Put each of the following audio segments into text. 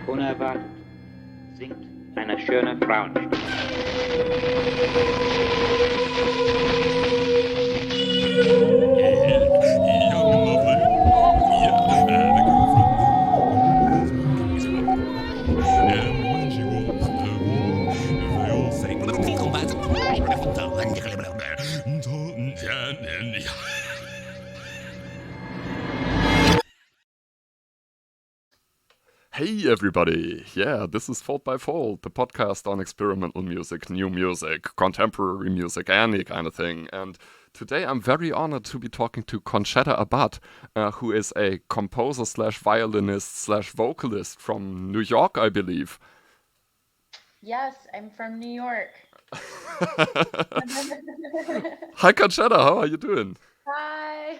Unerwartet singt eine schöne Frauenstimme. Young and lovely. Yeah, and a girl from and when she was 11, they all sang Hey everybody! Yeah, this is Fold by Fold, the podcast on experimental music, new music, contemporary music, any kind of thing. And today I'm very honored to be talking to Concetta Abbate, who is a composer slash violinist slash vocalist from New York, I believe. Yes, I'm from New York. Hi Concetta, how are you doing? Hi,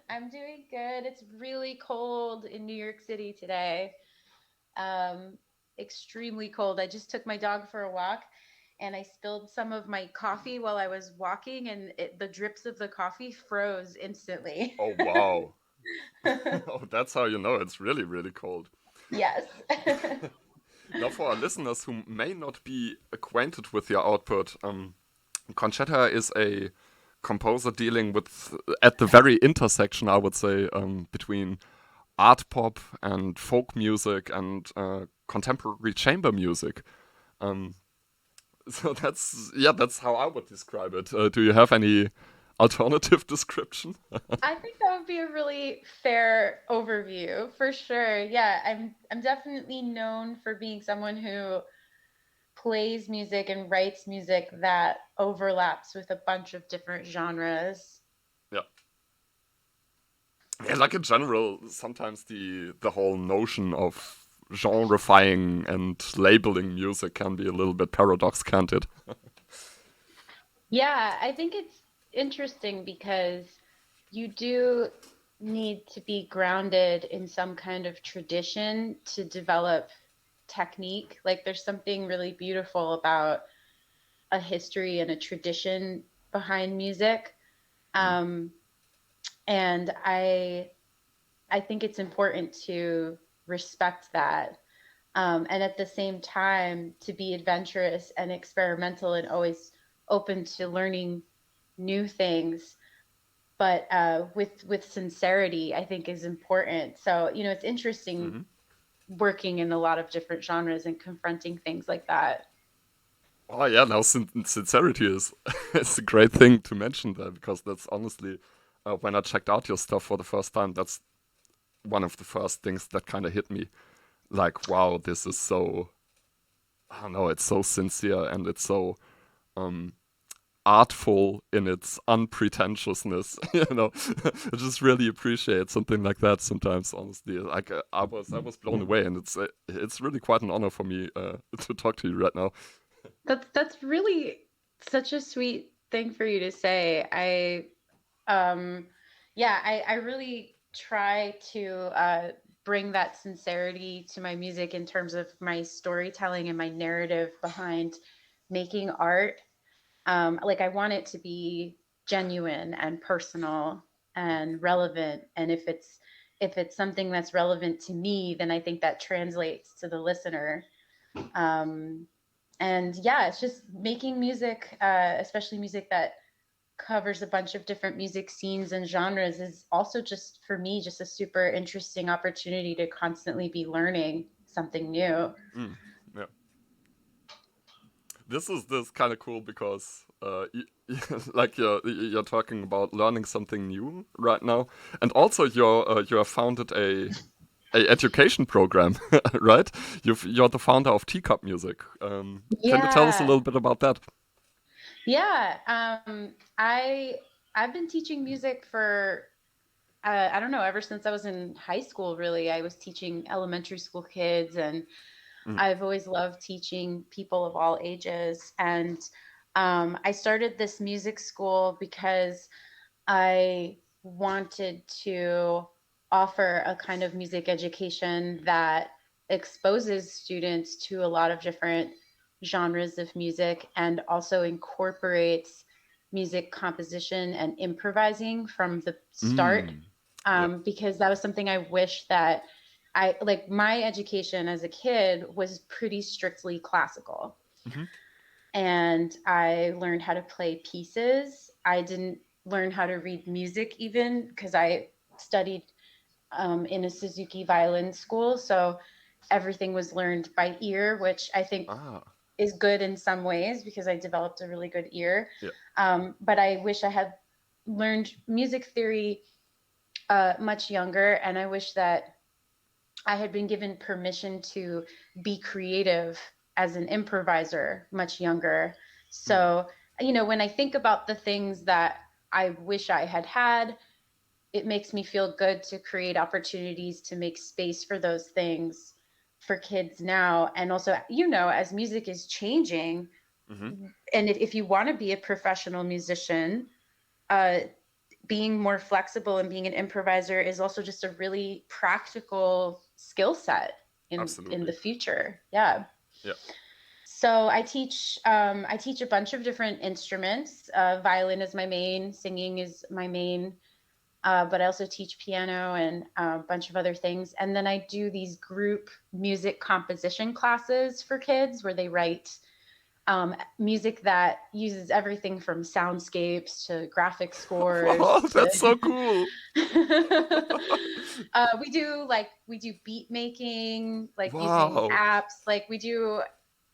I'm doing good. It's really cold in New York City today. Extremely cold. I just took my dog for a walk and I spilled some of my coffee while I was walking, and the drips of the coffee froze instantly. Oh wow. Oh, that's how you know it's really, really cold. Yes. Now, for our listeners who may not be acquainted with your output, Concetta is a composer dealing with, at the very intersection, I would say, between art pop and folk music and contemporary chamber music. So that's how I would describe it. Do you have any alternative description? I think that would be a really fair overview for sure. Yeah, I'm definitely known for being someone who plays music and writes music that overlaps with a bunch of different genres. Yeah. Yeah, like in general, sometimes the whole notion of genreifying and labeling music can be a little bit paradox, can't it? Yeah, I think it's interesting because you do need to be grounded in some kind of tradition to develop technique. Like there's something really beautiful about a history and a tradition behind music. Um, and I think it's important to respect that. And at the same time, to be adventurous and experimental and always open to learning new things, but with sincerity, I think is important. So, it's interesting working in a lot of different genres and confronting things like that. Oh yeah, now sincerity is it's a great thing to mention there, because that's honestly when I checked out your stuff for the first time, that's one of the first things that kind of hit me. Like, wow, this is so, I don't know, it's so sincere and it's so artful in its unpretentiousness. I just really appreciate something like that sometimes. Honestly, like I was blown away, and it's really quite an honor for me to talk to you right now. That's really such a sweet thing for you to say. I really try to bring that sincerity to my music in terms of my storytelling and my narrative behind making art. Like I want it to be genuine and personal and relevant. And if it's something that's relevant to me, then I think that translates to the listener. Um, and yeah, it's just making music, especially music that covers a bunch of different music scenes and genres, is also just for me just a super interesting opportunity to constantly be learning something new. Yeah. This kind of cool because like you're talking about learning something new right now, and also you have founded a education program, right? You're the founder of Teacup Music. Can you tell us a Yeah. little bit about that? Yeah, I've been teaching music for I don't know, ever since I was in high school. Really, I was teaching elementary school kids, and Mm. I've always loved teaching people of all ages. And I started this music school because I wanted to offer a kind of music education that exposes students to a lot of different genres of music and also incorporates music composition and improvising from the start. Yeah. Because that was something I wish that I like my education as a kid was pretty strictly classical. Mm-hmm. And I learned how to play pieces. I didn't learn how to read music even because I studied in a Suzuki violin school. So everything was learned by ear, which I think is good in some ways because I developed a really good ear. Yeah. But I wish I had learned music theory much younger. And I wish that I had been given permission to be creative as an improviser much younger. So, you know, when I think about the things that I wish I had had, it makes me feel good to create opportunities to make space for those things for kids now. And also, you know, as music is changing, and if you want to be a professional musician, being more flexible and being an improviser is also just a really practical skill set in the future. Yeah. So I teach a bunch of different instruments. Violin is my main, singing is my main, but I also teach piano and a bunch of other things. And then I do these group music composition classes for kids where they write music that uses everything from soundscapes to graphic scores. Oh, that's so cool. We do beat making, like using Wow. apps. Like we do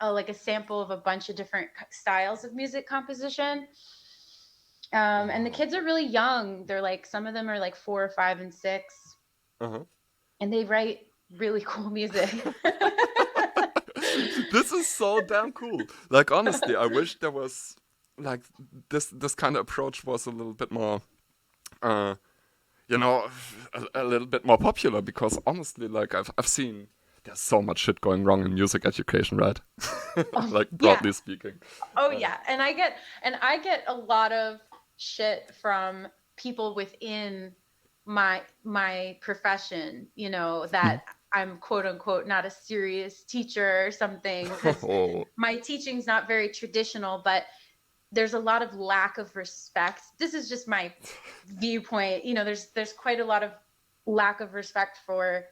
like a sample of a bunch of different styles of music composition. And the kids are really young. They're like, some of them are like 4, 5, and 6. And they write really cool music. This is so damn cool. Like, honestly, I wish there was like this kind of approach was a little bit more you know, a little bit more popular, because honestly, like I've seen there's so much shit going wrong in music education, right? Like broadly speaking. Oh yeah. And I get a lot of shit from people within my profession, you know, that I'm quote unquote not a serious teacher or something, because my teaching's not very traditional, but there's a lot of lack of respect. This is just my viewpoint. You know, there's quite a lot of lack of respect for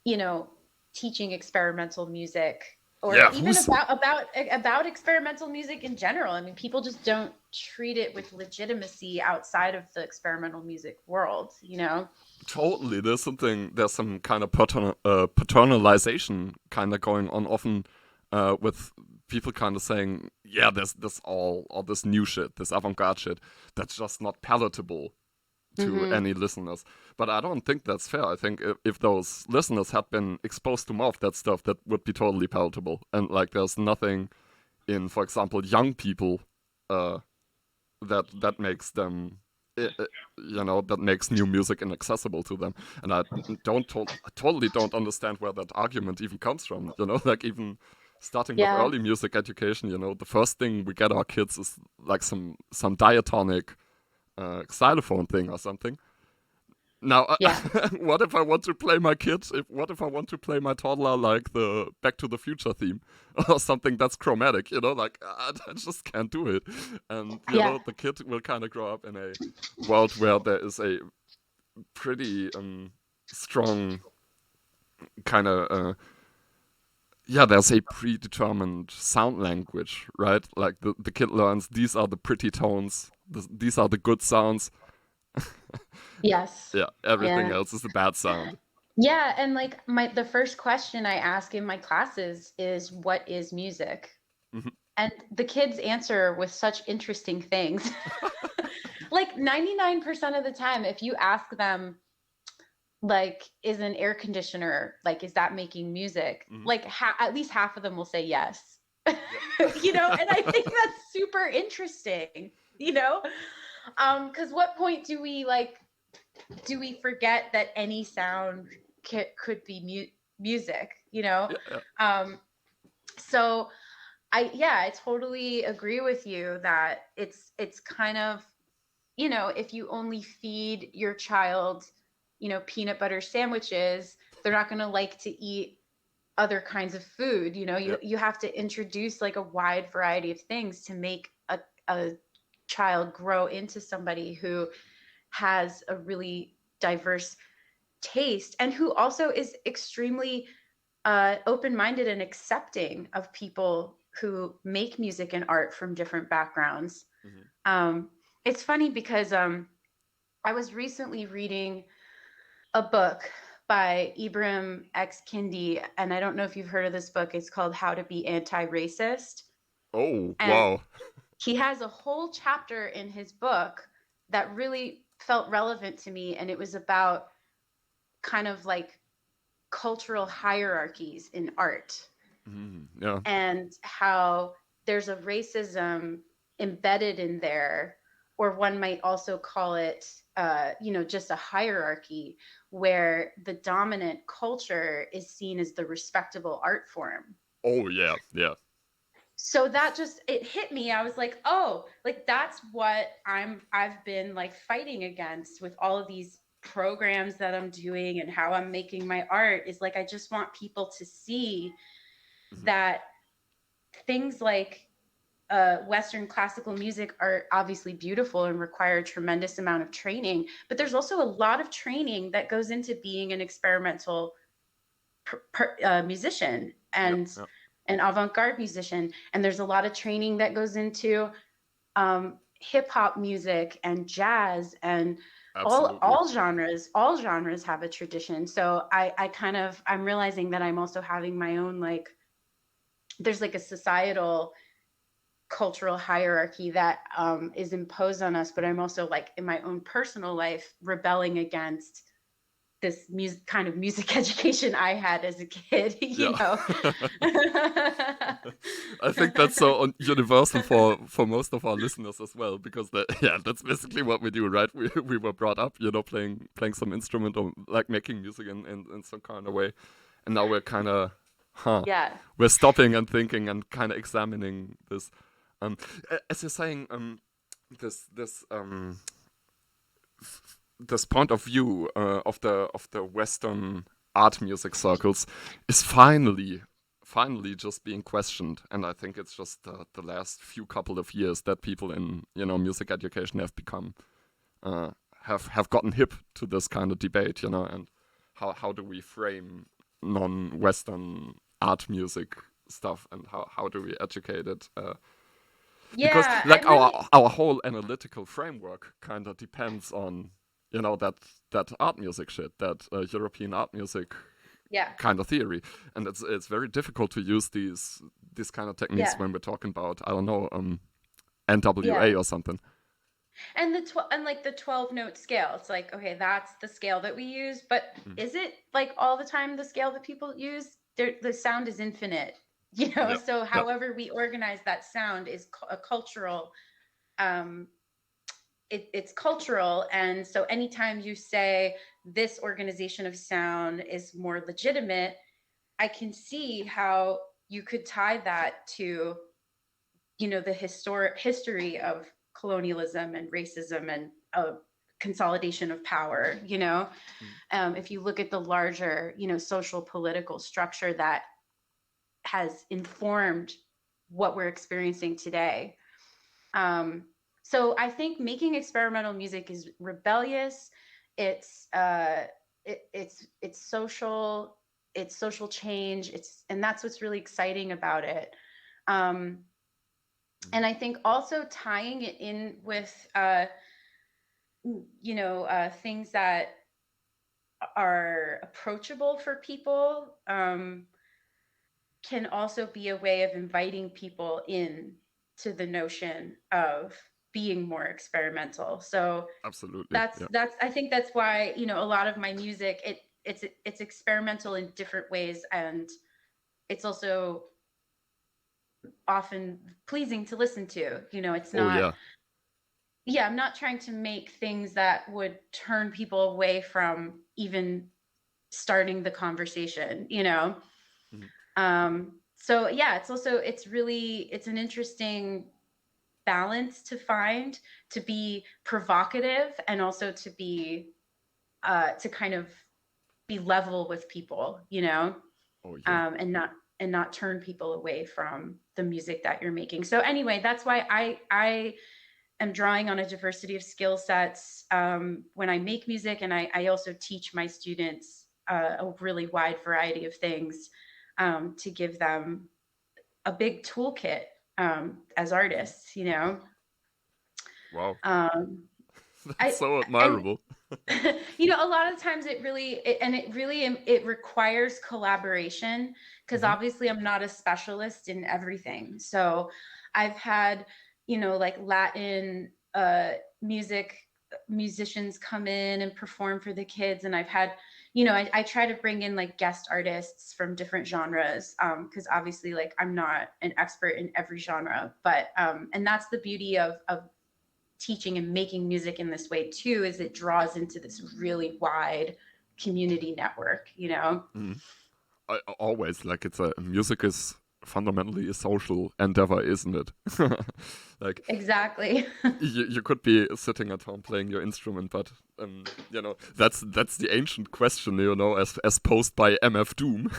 you know, teaching experimental music, or even about experimental music in general. I mean, people just don't treat it with legitimacy outside of the experimental music world, you know? Totally. There's some kind of paternalization kind of going on often with people kind of saying, yeah, there's this all this new shit, this avant-garde shit, that's just not palatable to any listeners. But I don't think that's fair. I think if those listeners had been exposed to more of that stuff, that would be totally palatable. And like, there's nothing in, for example, young people that makes them, you know, that makes new music inaccessible to them. And I totally don't understand where that argument even comes from. You know, like even starting with early music education, you know, the first thing we get our kids is like some diatonic xylophone thing or something. Now, what if I want to play my kid? What if I want to play my toddler like the Back to the Future theme or something that's chromatic? You know, like I just can't do it. And you know, the kid will kind of grow up in a world where there is a pretty strong kind of there's a predetermined sound language, right? Like the kid learns these are the pretty tones, these are the good sounds. Yes. Yeah, everything else is a bad sound. Yeah, and like the first question I ask in my classes is, what is music? And the kids answer with such interesting things. Like 99% of the time, if you ask them, like, is an air conditioner, like, is that making music? Like at least half of them will say yes. You know, and I think that's super interesting, you know? Because what point do we forget that any sound could be music, you know? So I totally agree with you that it's kind of, you know, if you only feed your child, you know, peanut butter sandwiches, they're not going to like to eat other kinds of food. You know, you have to introduce like a wide variety of things to make a child grow into somebody who has a really diverse taste, and who also is extremely open-minded and accepting of people who make music and art from different backgrounds. It's funny because I was recently reading a book by Ibram X. Kendi, and I don't know if you've heard of this book. It's called How to Be Anti-Racist. Oh, And wow. he has a whole chapter in his book that really felt relevant to me, and it was about kind of like cultural hierarchies in art. Yeah. And how there's a racism embedded in there, or one might also call it, just a hierarchy where the dominant culture is seen as the respectable art form. Oh, yeah, yeah. So that just, it hit me. I was like, oh, like that's what I've been like fighting against with all of these programs that I'm doing and how I'm making my art, is like, I just want people to see that things like Western classical music are obviously beautiful and require a tremendous amount of training, but there's also a lot of training that goes into being an experimental musician and an avant-garde musician. And there's a lot of training that goes into hip hop music and jazz and all genres have a tradition. So I'm realizing that I'm also having my own, like, there's like a societal cultural hierarchy that is imposed on us, but I'm also, like, in my own personal life, rebelling against this kind of music education I had as a kid, you know. I think that's so universal for most of our listeners as well, because that's basically what we do, right? We were brought up, playing some instrument or like making music in some kind of way, and now we're kind of we're stopping and thinking and kind of examining this. As you're saying, this point of view of the Western art music circles is finally just being questioned, and I think it's just the last few couple of years that people in music education have become have gotten hip to this kind of debate, and how do we frame non-Western art music stuff, and how do we educate it? Because like our whole analytical framework kind of depends on that art music shit, that European art music kind of theory, and it's very difficult to use these kind of techniques when we're talking about, I don't know, NWA or something. And the 12-note scale, it's like, okay, that's the scale that we use, but is it like all the time the scale that people use? The sound is infinite. So however we organize that sound is a cultural, it's cultural. And so anytime you say this organization of sound is more legitimate, I can see how you could tie that to, the history of colonialism and racism and consolidation of power, if you look at the larger, social political structure that has informed what we're experiencing today. So I think making experimental music is rebellious. It's social. It's social change. And that's what's really exciting about it. And I think also tying it in with things that are approachable for people can also be a way of inviting people in to the notion of being more experimental. So absolutely, that's I think that's why a lot of my music it's experimental in different ways, and it's also often pleasing to listen to. It's not I'm not trying to make things that would turn people away from even starting the conversation, So it's an interesting balance to find, to be provocative and also to be to kind of be level with people, and not turn people away from the music that you're making. So anyway, that's why I am drawing on a diversity of skill sets when I make music, and I also teach my students a really wide variety of things to give them a big toolkit as artists, you know. Wow. That's so admirable. You know, a lot of times it requires collaboration, because obviously I'm not a specialist in everything. So I've had, you know, like Latin musicians come in and perform for the kids, and I've had, you know, I try to bring in like guest artists from different genres, because obviously like I'm not an expert in every genre, but and that's the beauty of teaching and making music in this way too, is it draws into this really wide community network, you know. I always like music is fundamentally a social endeavor, isn't it? Like Exactly. you could be sitting at home playing your instrument, but you know, that's the ancient question, you know, as posed by MF Doom.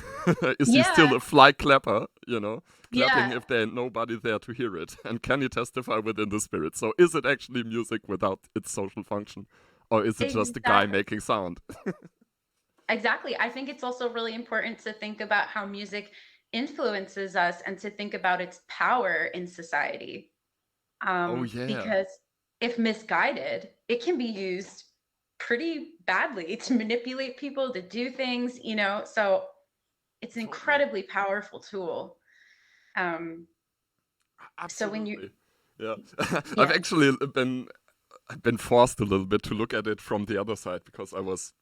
Is he still a fly clapper, you know, clapping if there ain't nobody there to hear it? And can he testify within the spirit? So is it actually music without its social function, or is it just a guy making sound? Exactly. I think it's also really important to think about how music influences us and to think about its power in society. Because if misguided, it can be used pretty badly to manipulate people to do things, you know, so it's an incredibly powerful tool. So when you I've actually been forced a little bit to look at it from the other side, because I was,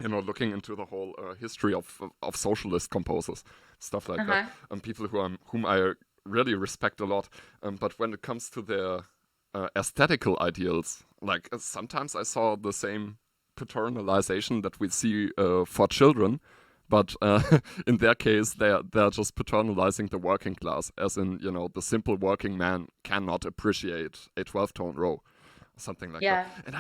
you know, looking into the whole history of socialist composers, stuff like that, and people whom I really respect a lot. But when it comes to their aesthetical ideals, like sometimes I saw the same paternalization that we see for children, but in their case, they're just paternalizing the working class, as in, you know, the simple working man cannot appreciate a 12-tone row. Something like that. And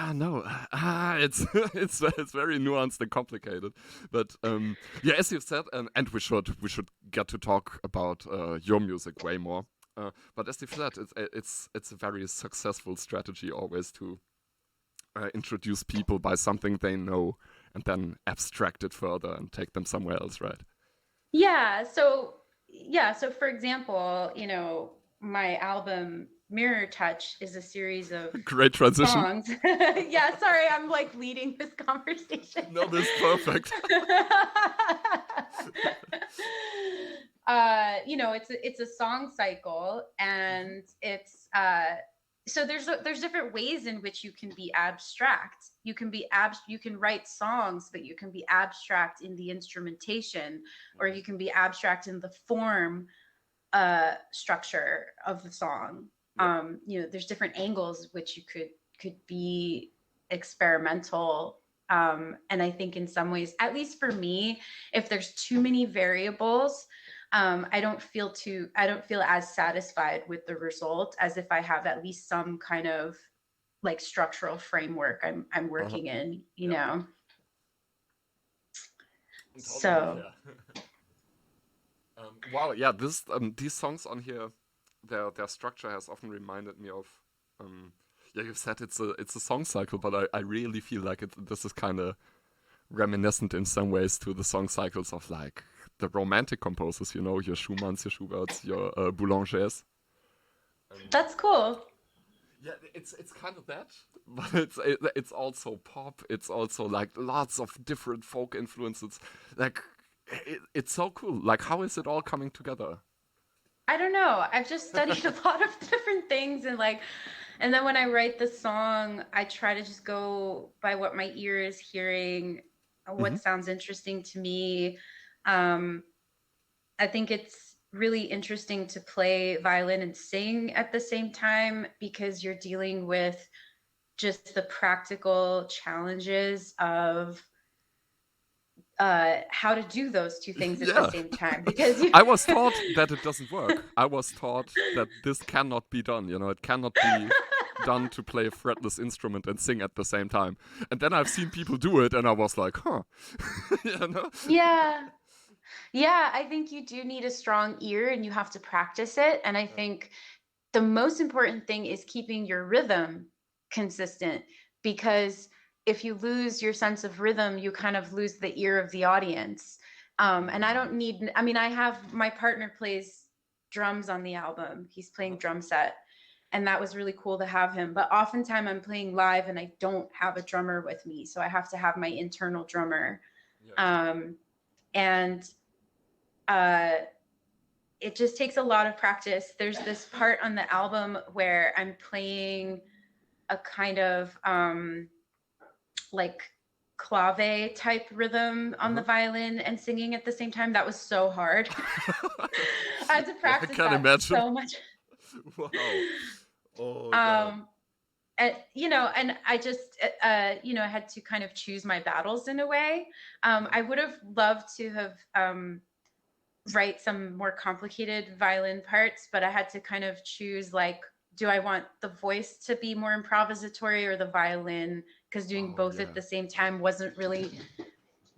it's very nuanced and complicated. But as you've said, and we should get to talk about your music way more. But as you've said, it's a very successful strategy always to introduce people by something they know and then abstract it further and take them somewhere else, right? So for example, you know, my album Mirror Touch is a series of great transition songs. Sorry, I'm like leading this conversation. No, this is perfect. You know, it's a song cycle, and it's so there's different ways in which you can be abstract. You can write songs, but you can be abstract in the instrumentation, or you can be abstract in the form structure of the song. You know, there's different angles which you could be experimental. And I think in some ways, at least for me, if there's too many variables, I don't feel as satisfied with the result as if I have at least some kind of like structural framework I'm working in, you know. So wow, these songs on here, their structure has often reminded me of you've said it's a song cycle, but I really feel like this is kind of reminiscent in some ways to the song cycles of like the romantic composers, you know, your Schumanns, your Schuberts, your Boulangers. That's cool. Yeah, it's kind of that, but it's also pop. It's also like lots of different folk influences. Like it's so cool. Like, how is it all coming together? I don't know. I've just studied a lot of different things, and then when I write the song, I try to just go by what my ear is hearing, what sounds interesting to me. I think it's really interesting to play violin and sing at the same time, because you're dealing with just the practical challenges of how to do those two things at the same time. Because I was taught that it doesn't work. I was taught that this cannot be done. You know, it cannot be done to play a fretless instrument and sing at the same time. And then I've seen people do it, and I was like, huh. You know? Yeah, I think you do need a strong ear, and you have to practice it. And I think the most important thing is keeping your rhythm consistent, because if you lose your sense of rhythm, you kind of lose the ear of the audience. And I don't need, I mean, I have, my partner plays drums on the album. He's playing drum set. And that was really cool to have him. But oftentimes I'm playing live and I don't have a drummer with me. So I have to have my internal drummer. Yeah. And it just takes a lot of practice. There's this part on the album where I'm playing a kind of like clave type rhythm on the violin and singing at the same time. That was so hard. I had to practice so much. Wow. Oh, God. And you know, and I just you know, I had to kind of choose my battles in a way. I would have loved to have write some more complicated violin parts, but I had to kind of choose, like, do I want the voice to be more improvisatory or the violin? Because doing both at the same time wasn't really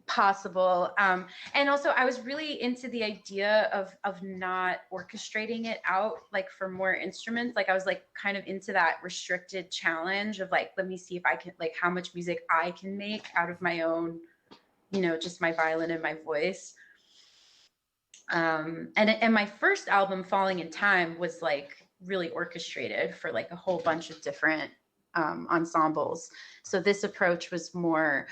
possible. And also I was really into the idea of not orchestrating it out, like for more instruments. Like I was like kind of into that restricted challenge of like, let me see if I can, like how much music I can make out of my own, you know, just my violin and my voice. And my first album, Falling in Time, was like really orchestrated for like a whole bunch of different ensembles. So this approach was more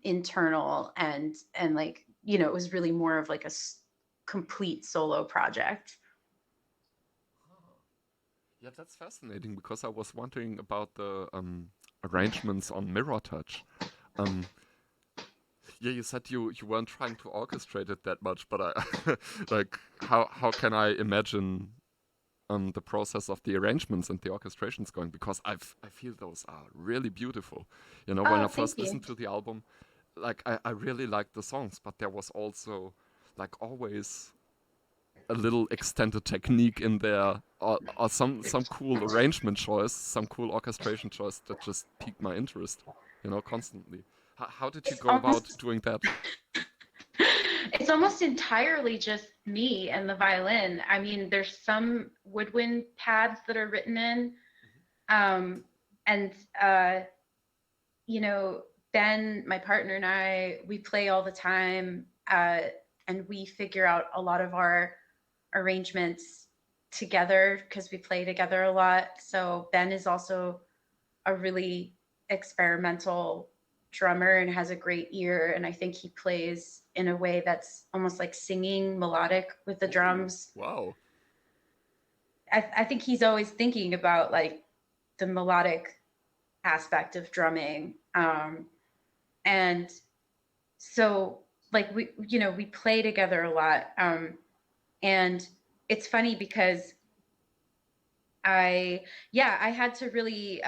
internal and like, you know, it was really more of like a complete solo project. Yeah, that's fascinating, because I was wondering about the arrangements on Mirror Touch. Yeah, you said you weren't trying to orchestrate it that much, but I like how can I imagine the process of the arrangements and the orchestrations going? Because I feel those are really beautiful. You know, when I first listened to the album, like I really liked the songs, but there was also like always a little extended technique in there, or some cool arrangement choice, some cool orchestration choice that just piqued my interest, you know, constantly. How did you go about doing that? It's almost entirely just me and the violin. I mean, there's some woodwind pads that are written in. And, you know, Ben, my partner, and I, we play all the time, and we figure out a lot of our arrangements together because we play together a lot. So Ben is also a really experimental drummer and has a great ear, and I think he plays in a way that's almost like singing melodic with the drums. Wow. I think he's always thinking about like the melodic aspect of drumming, and so like we, you know, we play together a lot, and it's funny because I had to really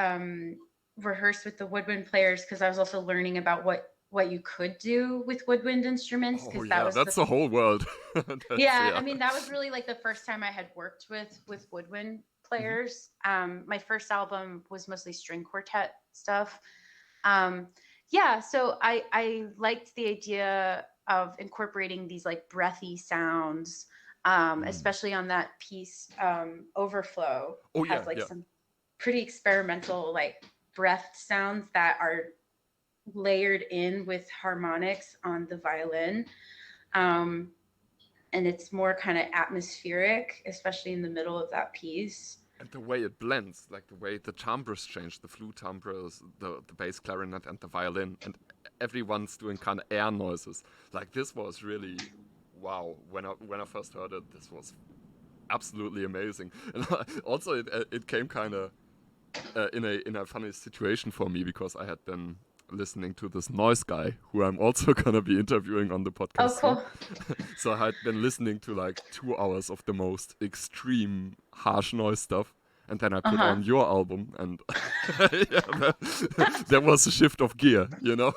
rehearse with the woodwind players, because I was also learning about what you could do with woodwind instruments, because that's the whole world. I mean, that was really like the first time I had worked with woodwind players. My first album was mostly string quartet stuff. So I liked the idea of incorporating these like breathy sounds, especially on that piece, Overflow. Has some pretty experimental like breath sounds that are layered in with harmonics on the violin, and it's more kind of atmospheric, especially in the middle of that piece. And the way it blends, like the way the timbres change, the flute timbres, the bass clarinet and the violin, and everyone's doing kind of air noises. Like this was really wow. When I first heard it, this was absolutely amazing. And also it came kind of in a funny situation for me, because I had been listening to this noise guy who I'm also gonna be interviewing on the podcast. Oh, cool. So I had been listening to like 2 hours of the most extreme harsh noise stuff, and then I put on your album, and there was a shift of gear, you know.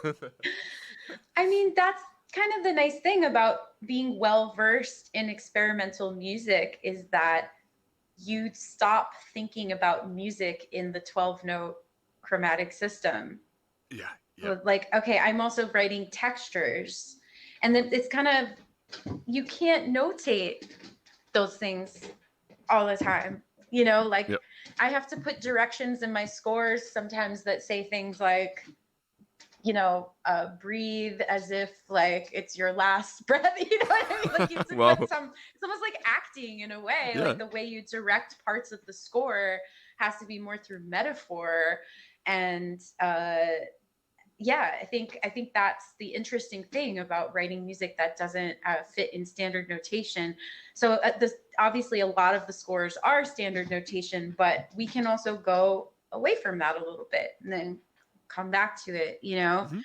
I mean, that's kind of the nice thing about being well versed in experimental music, is that you stop thinking about music in the 12-note chromatic system. Yeah. Like, okay, I'm also writing textures, and then it's kind of, you can't notate those things all the time. Like Yep. I have to put directions in my scores sometimes that say things like, breathe as if like it's your last breath. You know what I mean? Like it's Wow. it's almost like acting in a way. Yeah. Like the way you direct parts of the score has to be more through metaphor. And I think that's the interesting thing about writing music that doesn't fit in standard notation. So obviously a lot of the scores are standard notation, but we can also go away from that a little bit and then come back to it, Mhm.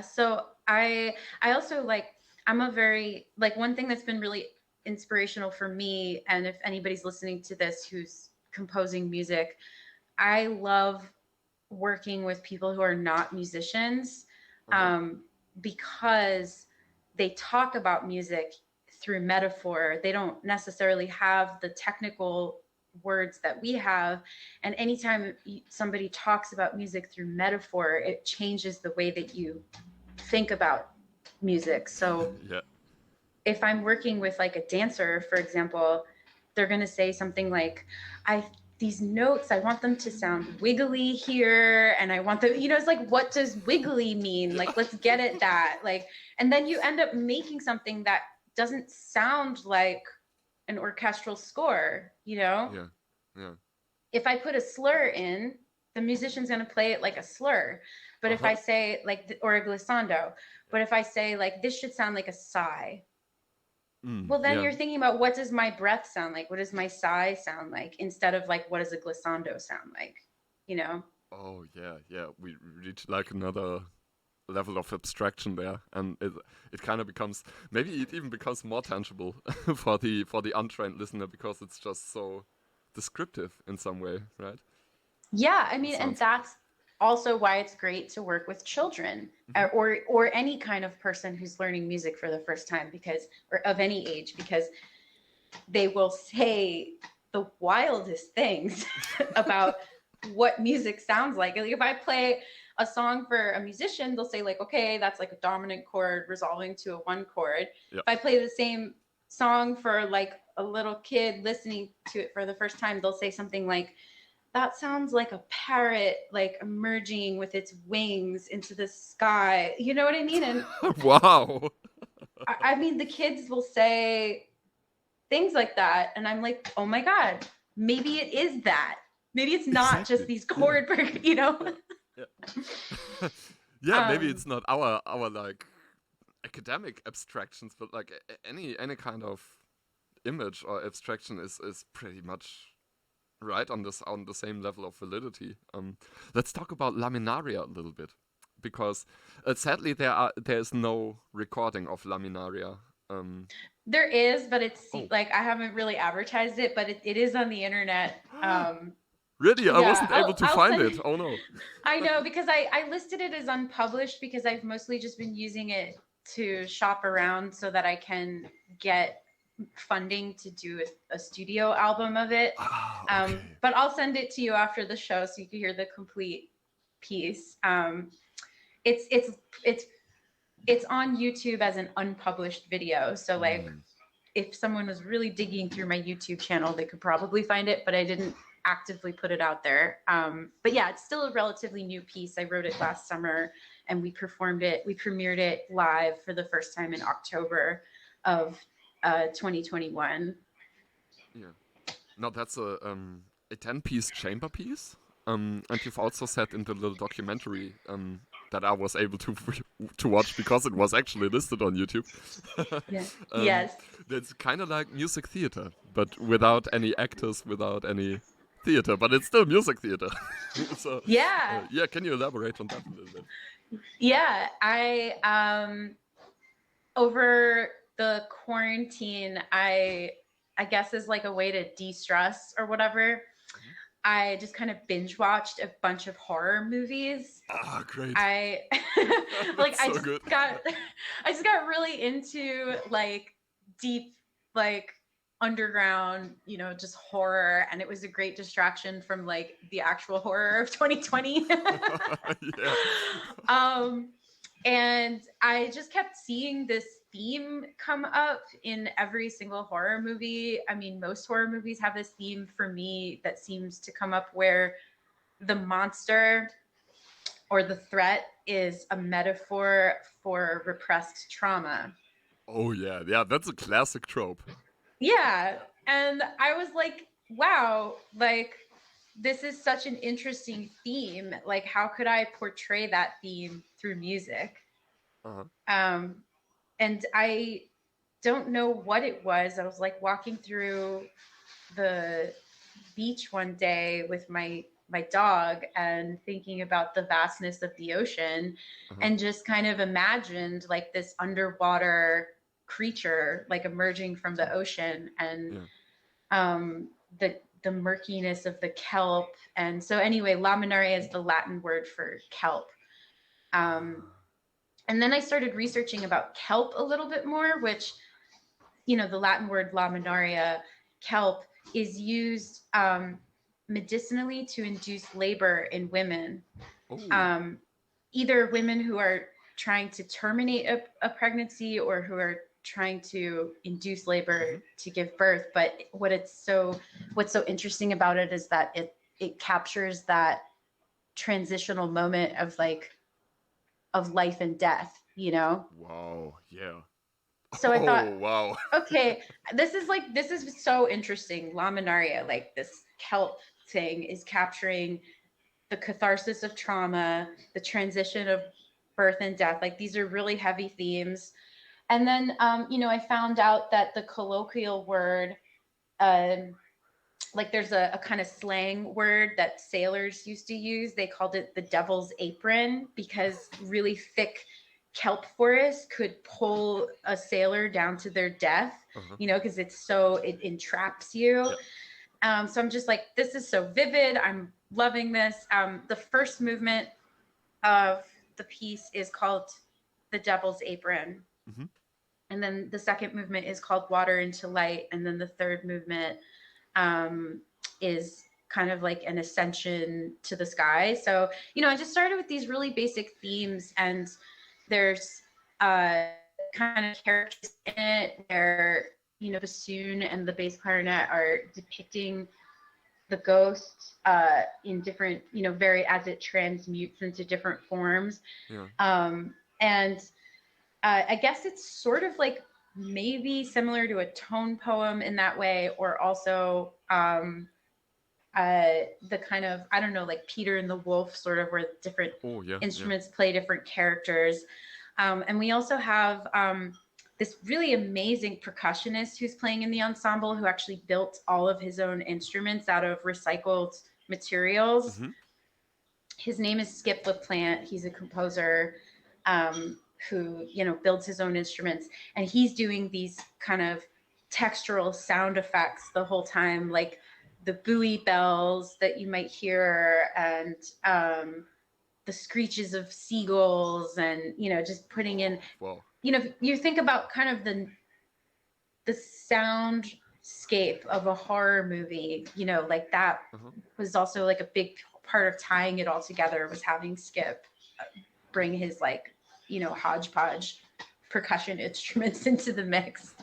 So I also I'm a very one thing that's been really inspirational for me, and if anybody's listening to this who's composing music, I love working with people who are not musicians, because they talk about music through metaphor. They don't necessarily have the technical words that we have, and anytime somebody talks about music through metaphor, it changes the way that you think about music. So Yeah. if I'm working with like a dancer, for example, they're going to say something like, these notes, I want them to sound wiggly here, and I want them, it's like, what does wiggly mean? Like, let's get at that. Like, and then you end up making something that doesn't sound like an orchestral score, Yeah. If I put a slur in, the musician's going to play it like a slur. But if I say or a glissando, but if I say like, this should sound like a sigh, well, then you're thinking about, what does my breath sound like? What does my sigh sound like? Instead of like, what does a glissando sound like? Oh yeah. We reach like another level of abstraction there, and it kind of becomes, maybe it even becomes more tangible for the untrained listener, because it's just so descriptive in some way, right? Yeah, I mean, and that's also why it's great to work with children, or any kind of person who's learning music for the first time, or of any age, because they will say the wildest things about what music sounds like. Like if I play a song for a musician, they'll say like, okay, that's like a dominant chord resolving to a one chord. Yep. If I play the same song for like a little kid listening to it for the first time, they'll say something like, that sounds like a parrot, like emerging with its wings into the sky. You know what I mean? And wow. I mean, the kids will say things like that, and I'm like, oh my God, maybe it is that. Maybe it's not just these chord, Yeah. Yeah, maybe it's not our like academic abstractions, but like any kind of image or abstraction is pretty much right on the same level of validity. Let's talk about Laminaria a little bit, because sadly there is no recording of Laminaria. There is, but it's like, I haven't really advertised it, but it is on the internet. Really? I wasn't able to find send it. Oh no. I know, because I listed it as unpublished because I've mostly just been using it to shop around so that I can get funding to do a studio album of it. Okay. But I'll send it to you after the show so you can hear the complete piece. It's on YouTube as an unpublished video. So like, if someone was really digging through my YouTube channel, they could probably find it, but I didn't actively put it out there. But yeah, it's still a relatively new piece. I wrote it last summer and we premiered it live for the first time in October of 2021. Yeah. Now that's a 10-piece chamber piece. And you've also said in the little documentary that I was able to watch, because it was actually listed on YouTube. Yeah. Yes. It's kind of like music theater, but without any actors, without any theater, but it's still music theater. So yeah. Can you elaborate on that a little bit? Yeah, I over the quarantine, I guess as like a way to de-stress or whatever, I just kind of binge watched a bunch of horror movies. Ah, great. I just got really into like deep, like underground, just horror, and it was a great distraction from like the actual horror of 2020. Yeah. And I just kept seeing this theme come up in every single horror movie. I mean, most horror movies have this theme for me that seems to come up where the monster or the threat is a metaphor for repressed trauma. Oh yeah, that's a classic trope. Yeah. And I was like, wow, like this is such an interesting theme. Like, how could I portray that theme through music? Uh-huh. And I don't know what it was. I was like walking through the beach one day with my dog and thinking about the vastness of the ocean, and just kind of imagined like this underwater creature like emerging from the ocean, and the murkiness of the kelp. And so anyway, laminaria is the Latin word for kelp. And then I started researching about kelp a little bit more, which, you know, the Latin word laminaria, kelp, is used medicinally to induce labor in women. Either women who are trying to terminate a pregnancy or who are trying to induce labor to give birth. But what's so interesting about it is that it captures that transitional moment of life and death, you know? Wow, yeah. So I thought, wow. okay, this is so interesting. Laminaria, like this kelp thing, is capturing the catharsis of trauma, the transition of birth and death. Like these are really heavy themes. And then, you know, I found out that the colloquial word, like there's a kind of slang word that sailors used to use. They called it the devil's apron, because really thick kelp forest could pull a sailor down to their death, you know, because it entraps you. So I'm just like, this is so vivid. I'm loving this. The first movement of the piece is called The Devil's Apron. And then the second movement is called Water into Light. And then the third movement is kind of like an ascension to the sky. So, you know, I just started with these really basic themes, and there's kind of characters in it where, you know, the bassoon and the bass clarinet are depicting the ghost in different, you know, as it transmutes into different forms. And I guess it's sort of like maybe similar to a tone poem in that way, or also the kind of, I don't know, like Peter and the Wolf, sort of, where different instruments play different characters. And we also have this really amazing percussionist who's playing in the ensemble, who actually built all of his own instruments out of recycled materials. His name is Skip LaPlante. He's a composer who, you know, builds his own instruments, and he's doing these kind of textural sound effects the whole time, like the buoy bells that you might hear, and the screeches of seagulls, and, you know, just putting in, you know, you think about kind of the soundscape of a horror movie, you know, like that was also like a big part of tying it all together, was having Skip bring his, like, you know, hodgepodge percussion instruments into the mix.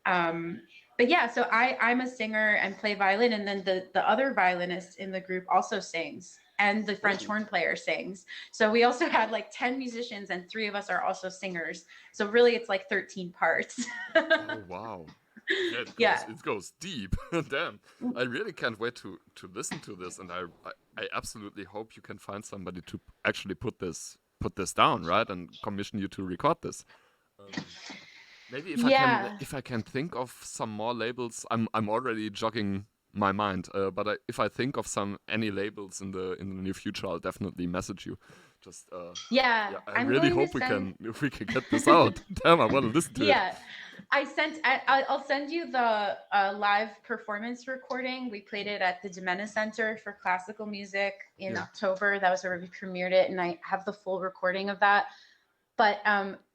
But yeah, so I'm a singer and play violin, and then the other violinist in the group also sings, and the French horn player sings. So we also had like 10 musicians, and 3 of us are also singers. So really it's like 13 parts. Oh, wow. Yeah, it goes deep. Damn. I really can't wait to listen to this, and I absolutely hope you can find somebody to actually put this down, right, and commission you to record this. Maybe if I can think of some more labels, I'm already jogging my mind. But if I think of any labels in the near future, I'll definitely message you. Just I really hope we can get this out. Damn, I want to listen to it. Yeah, I'll send you the live performance recording. We played it at the Domena Center for Classical Music in October. That was where we premiered it, and I have the full recording of that. But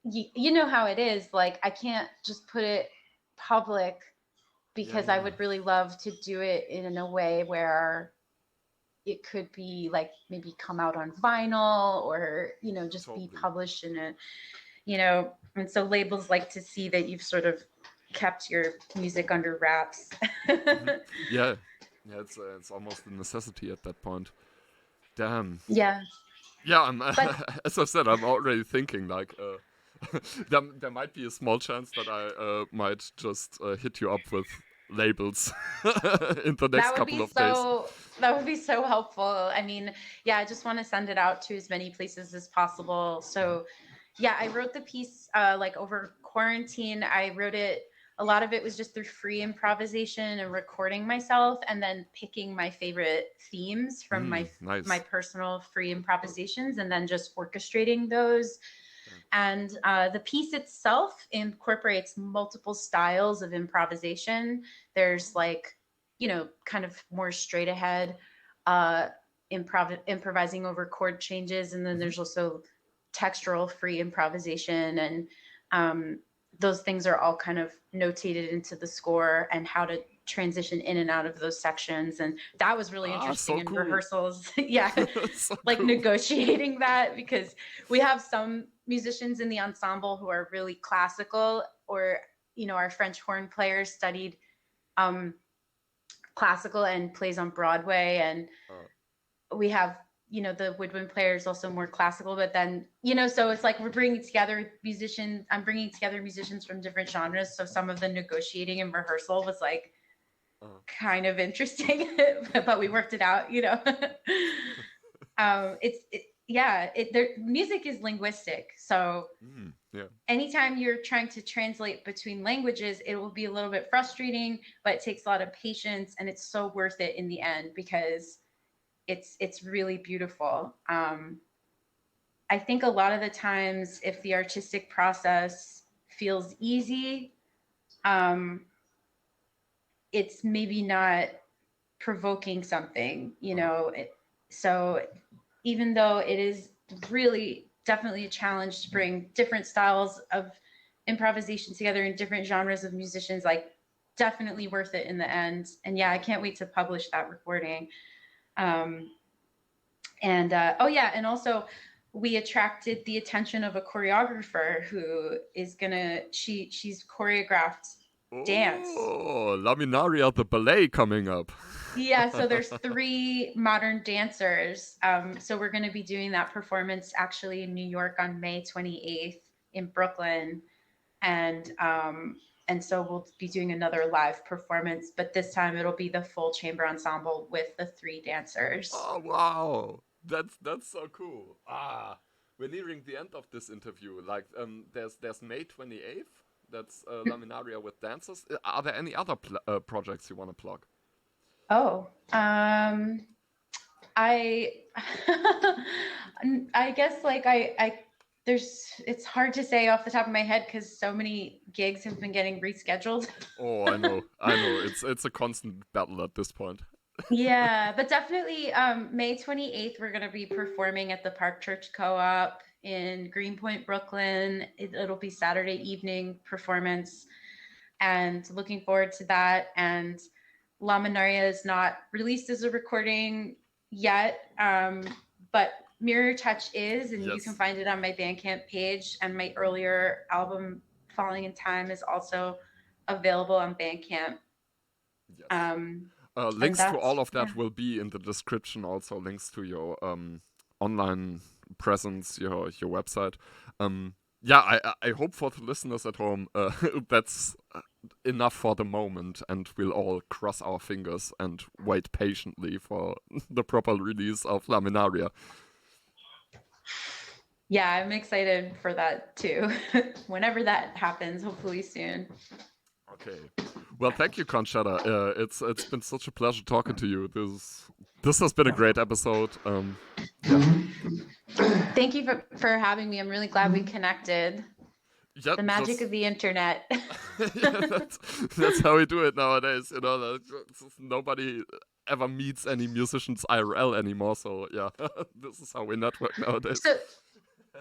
you know how it is. Like, I can't just put it public, because I would really love to do it in a way where it could be like maybe come out on vinyl or, you know, just Totally. be published in a, you know, and so labels like to see that you've sort of kept your music under wraps. Yeah, it's almost a necessity at that point. Damn. Yeah. Yeah, I'm, But as I said, I'm already thinking like there might be a small chance that I might just hit you up with labels in the next couple of days. That would be so helpful. I mean, yeah, I just want to send it out to as many places as possible. So yeah, I wrote the piece like over quarantine. I wrote it, a lot of it was just through free improvisation and recording myself and then picking my favorite themes from Nice. my personal free improvisations and then just orchestrating those. And the piece itself incorporates multiple styles of improvisation. There's like, you know, kind of more straight ahead improvising over chord changes. And then there's also textural free improvisation. And those things are all kind of notated into the score and how to transition in and out of those sections. And that was really interesting in rehearsals. Yeah. So like cool. Negotiating that, because we have some musicians in the ensemble who are really classical, or, you know, our French horn player studied classical and plays on Broadway. And we have, you know, the woodwind player is also more classical, but then, you know, so it's like we're bringing together musicians. I'm bringing together musicians from different genres. So some of the negotiating and rehearsal was like kind of interesting, but we worked it out, you know. Music is linguistic. So anytime you're trying to translate between languages, it will be a little bit frustrating, but it takes a lot of patience, and it's so worth it in the end because it's really beautiful. I think a lot of the times if the artistic process feels easy, it's maybe not provoking something, you know. So even though it is really definitely a challenge to bring different styles of improvisation together in different genres of musicians, like definitely worth it in the end. And yeah, I can't wait to publish that recording. And also we attracted the attention of a choreographer who is she's choreographed dance. Oh, Laminaria, the ballet coming up. Yeah, so there's 3 modern dancers. So we're going to be doing that performance actually in New York on May 28th in Brooklyn. And so we'll be doing another live performance, but this time it'll be the full chamber ensemble with the 3 dancers. Oh, wow. That's so cool. We're nearing the end of this interview. Like, there's May 28th. That's Laminaria with dancers. Are there any other projects you want to plug? Oh, I I guess like it's hard to say off the top of my head because so many gigs have been getting rescheduled. Oh, I know. It's a constant battle at this point. Yeah, but definitely May 28th, we're going to be performing at the Park Church Co-op in Greenpoint, Brooklyn. It'll be Saturday evening performance, and looking forward to that. And Laminaria is not released as a recording yet, but Mirror Touch is, and you can find it on my Bandcamp page. And my earlier album, Falling in Time, is also available on Bandcamp. Yes. Links to all of that will be in the description. Also, links to your online presence, your website. I hope for the listeners at home that's enough for the moment, and we'll all cross our fingers and wait patiently for the proper release of Laminaria. Yeah, I'm excited for that too. Whenever that happens, hopefully soon. Okay. Well, thank you, Concetta. It's been such a pleasure talking to you. This has been a great episode. Thank you for having me. I'm really glad we connected. Yep, the magic of the internet. That's how we do it nowadays. You know, nobody ever meets any musicians IRL anymore. So yeah, this is how we network nowadays. So,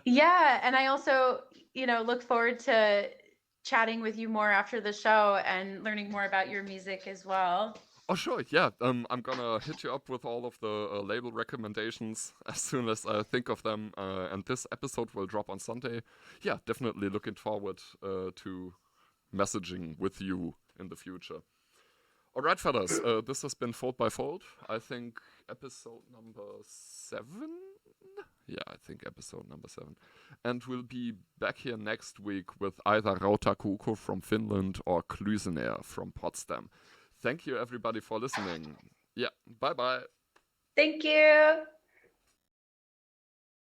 yeah, and I also, look forward to chatting with you more after the show and learning more about your music as well. Oh, sure, yeah. I'm gonna hit you up with all of the label recommendations as soon as I think of them. And this episode will drop on Sunday. Yeah, definitely looking forward to messaging with you in the future. All right, fellas, this has been Fold by Fold. I think episode number 7? Yeah, I think episode number 7. And we'll be back here next week with either Rautakuuko from Finland or Klysener from Potsdam. Thank you, everybody, for listening. Yeah, bye-bye. Thank you.